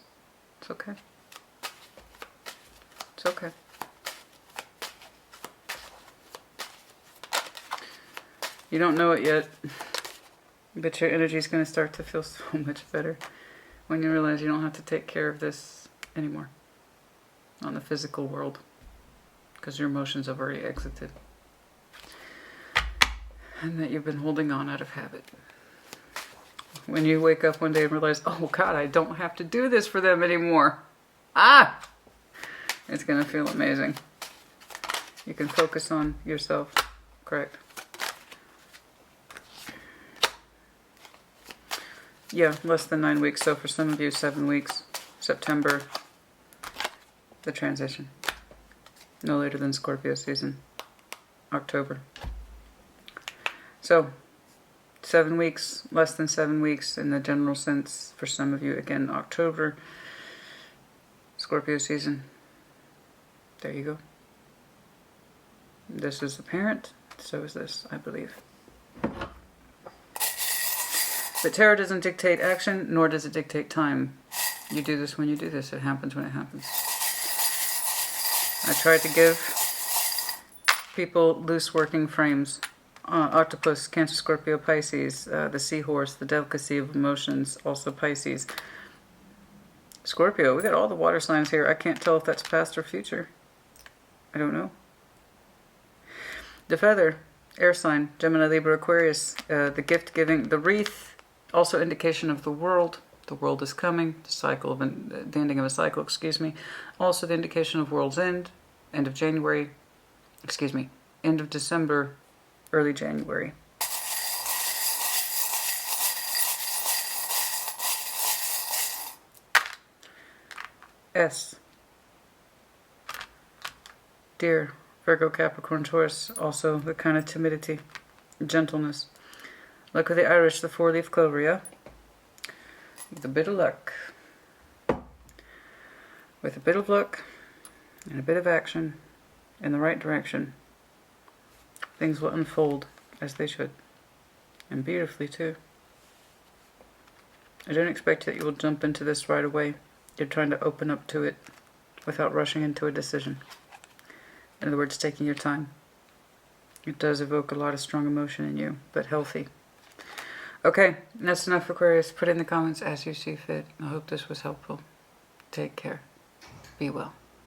It's okay. It's okay. You don't know it yet, but your energy is going to start to feel so much better when you realize you don't have to take care of this anymore on the physical world because your emotions have already exited and that you've been holding on out of habit. When you wake up one day and realize, oh God, I don't have to do this for them anymore. Ah! It's going to feel amazing. You can focus on yourself. Correct. Yeah, less than 9 weeks. So for some of you, 7 weeks. September, the transition. No later than Scorpio season. October. So, 7 weeks, less than 7 weeks in the general sense. For some of you, again, October, Scorpio season. There you go. This is apparent. So is this, I believe. But tarot doesn't dictate action, nor does it dictate time. You do this when you do this. It happens when it happens. I try to give people loose working frames. Octopus, Cancer, Scorpio, Pisces, the seahorse, the delicacy of emotions, also Pisces. Scorpio, we got all the water signs here. I can't tell if that's past or future. I don't know. The feather, air sign, Gemini, Libra, Aquarius, the gift giving, the wreath, also indication of the world. The world is coming, the cycle of the ending of a cycle, excuse me. Also the indication of world's end, end of January, excuse me, end of December, early January. S. Deer, Virgo, Capricorn, Taurus, also the kind of timidity, gentleness. Luck with the Irish, the 4-leaf clover, yeah? With a bit of luck. With a bit of luck and a bit of action in the right direction, things will unfold as they should. And beautifully, too. I don't expect that you will jump into this right away. You're trying to open up to it without rushing into a decision. In other words, taking your time. It does evoke a lot of strong emotion in you, but healthy. Okay, that's enough, Aquarius. Put in the comments as you see fit. I hope this was helpful. Take care. Be well.